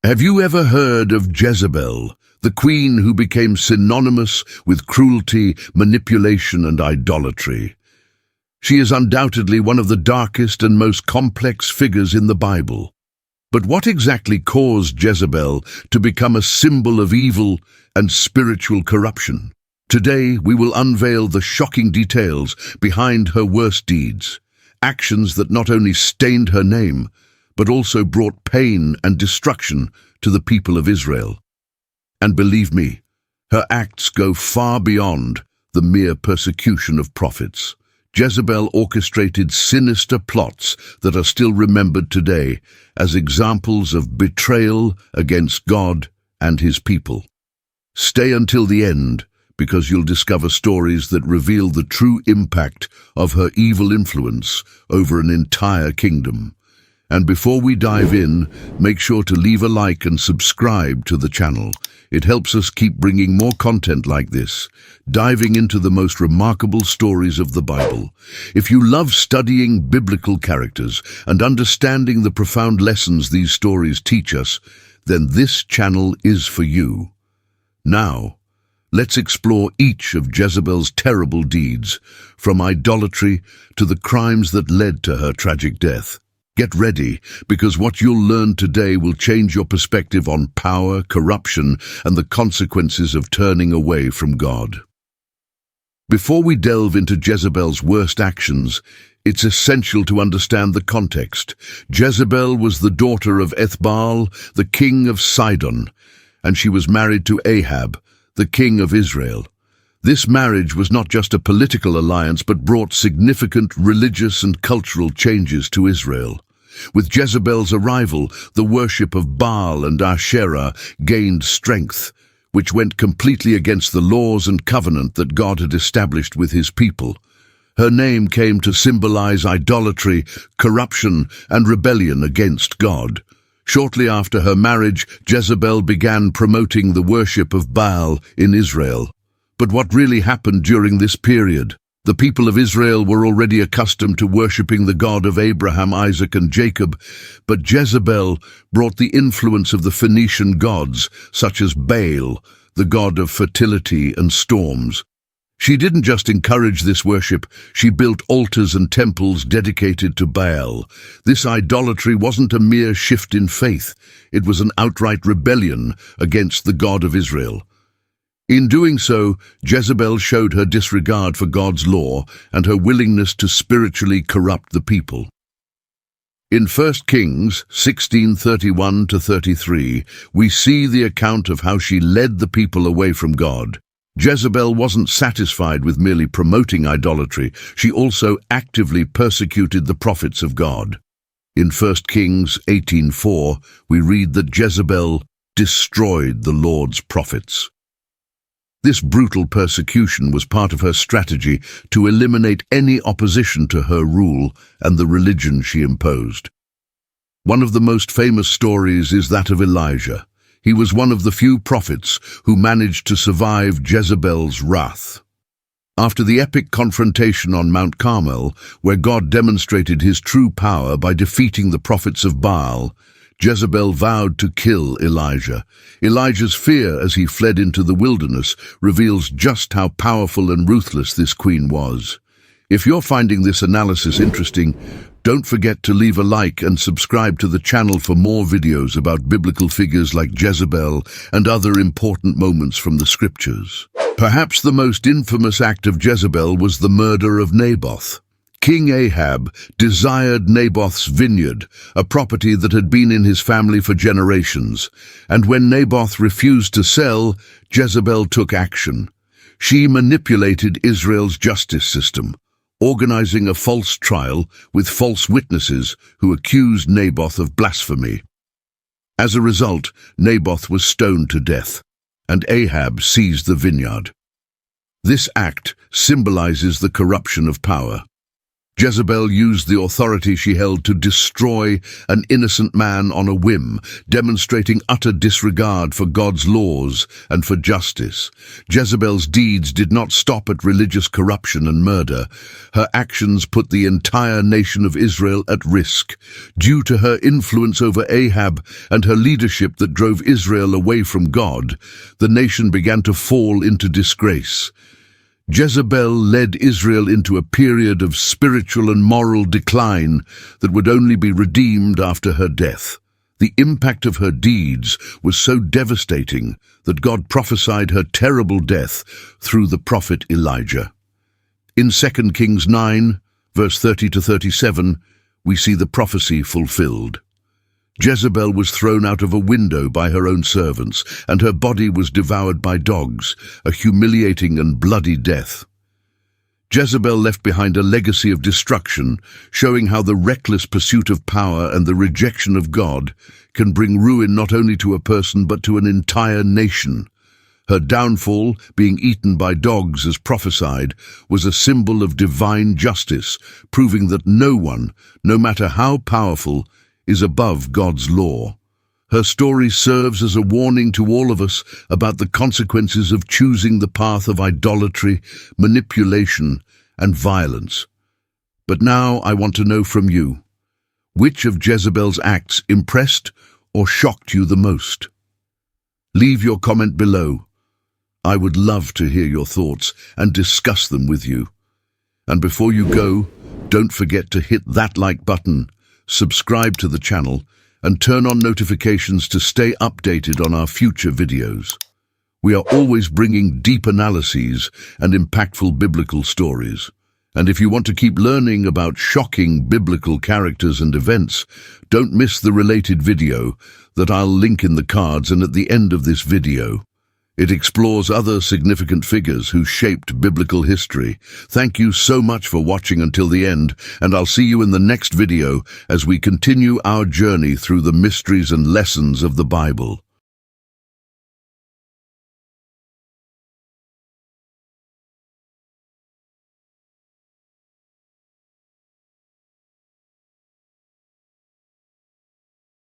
Have you ever heard of Jezebel, the queen who became synonymous with cruelty, manipulation, and idolatry? She is undoubtedly one of the darkest and most complex figures in the Bible. But what exactly caused Jezebel to become a symbol of evil and spiritual corruption? Today, we will unveil the shocking details behind her worst deeds, actions that not only stained her name, but also brought pain and destruction to the people of Israel. And believe me, her acts go far beyond the mere persecution of prophets. Jezebel orchestrated sinister plots that are still remembered today as examples of betrayal against God and his people. Stay until the end, because you'll discover stories that reveal the true impact of her evil influence over an entire kingdom. And before we dive in, make sure to leave a like and subscribe to the channel. It helps us keep bringing more content like this, diving into the most remarkable stories of the Bible. If you love studying biblical characters and understanding the profound lessons these stories teach us, then this channel is for you. Now, let's explore each of Jezebel's terrible deeds, from idolatry to the crimes that led to her tragic death. Get ready, because what you'll learn today will change your perspective on power, corruption, and the consequences of turning away from God. Before we delve into Jezebel's worst actions, it's essential to understand the context. Jezebel was the daughter of Baal, the king of Sidon, and she was married to Ahab, the king of Israel. This marriage was not just a political alliance, but brought significant religious and cultural changes to Israel. With Jezebel's arrival, the worship of Baal and Asherah gained strength, which went completely against the laws and covenant that God had established with his people. Her name came to symbolize idolatry, corruption, and rebellion against God. Shortly after her marriage, Jezebel began promoting the worship of Baal in Israel. But what really happened during this period? The people of Israel were already accustomed to worshipping the God of Abraham, Isaac, and Jacob, but Jezebel brought the influence of the Phoenician gods, such as Baal, the god of fertility and storms. She didn't just encourage this worship, she built altars and temples dedicated to Baal. This idolatry wasn't a mere shift in faith, it was an outright rebellion against the God of Israel. In doing so, Jezebel showed her disregard for God's law and her willingness to spiritually corrupt the people. In 1 Kings 16:31-33, we see the account of how she led the people away from God. Jezebel wasn't satisfied with merely promoting idolatry, she also actively persecuted the prophets of God. In 1 Kings 18:4, we read that Jezebel destroyed the Lord's prophets. This brutal persecution was part of her strategy to eliminate any opposition to her rule and the religion she imposed. One of the most famous stories is that of Elijah. He was one of the few prophets who managed to survive Jezebel's wrath. After the epic confrontation on Mount Carmel, where God demonstrated his true power by defeating the prophets of Baal, Jezebel vowed to kill Elijah. Elijah's fear as he fled into the wilderness reveals just how powerful and ruthless this queen was. If you're finding this analysis interesting, don't forget to leave a like and subscribe to the channel for more videos about biblical figures like Jezebel and other important moments from the scriptures. Perhaps the most infamous act of Jezebel was the murder of Naboth. King Ahab desired Naboth's vineyard, a property that had been in his family for generations, and when Naboth refused to sell, Jezebel took action. She manipulated Israel's justice system, organizing a false trial with false witnesses who accused Naboth of blasphemy. As a result, Naboth was stoned to death, and Ahab seized the vineyard. This act symbolizes the corruption of power. Jezebel used the authority she held to destroy an innocent man on a whim, demonstrating utter disregard for God's laws and for justice. Jezebel's deeds did not stop at religious corruption and murder. Her actions put the entire nation of Israel at risk. Due to her influence over Ahab and her leadership that drove Israel away from God, the nation began to fall into disgrace. Jezebel led Israel into a period of spiritual and moral decline that would only be redeemed after her death. The impact of her deeds was so devastating that God prophesied her terrible death through the prophet Elijah. In 2 Kings 9, verse 30-37, we see the prophecy fulfilled. Jezebel was thrown out of a window by her own servants, and her body was devoured by dogs, a humiliating and bloody death. Jezebel left behind a legacy of destruction, showing how the reckless pursuit of power and the rejection of God can bring ruin not only to a person but to an entire nation. Her downfall, being eaten by dogs as prophesied, was a symbol of divine justice, proving that no one, no matter how powerful, is above God's law. Her story serves as a warning to all of us about the consequences of choosing the path of idolatry, manipulation, and violence. But now I want to know from you, which of Jezebel's acts impressed or shocked you the most? Leave your comment below. I would love to hear your thoughts and discuss them with you. And before you go, don't forget to hit that like button, subscribe to the channel, and turn on notifications to stay updated on our future videos. We are always bringing deep analyses and impactful biblical stories. And if you want to keep learning about shocking biblical characters and events, don't miss the related video that I'll link in the cards and at the end of this video. It explores other significant figures who shaped biblical history. Thank you so much for watching until the end, and I'll see you in the next video as we continue our journey through the mysteries and lessons of the Bible.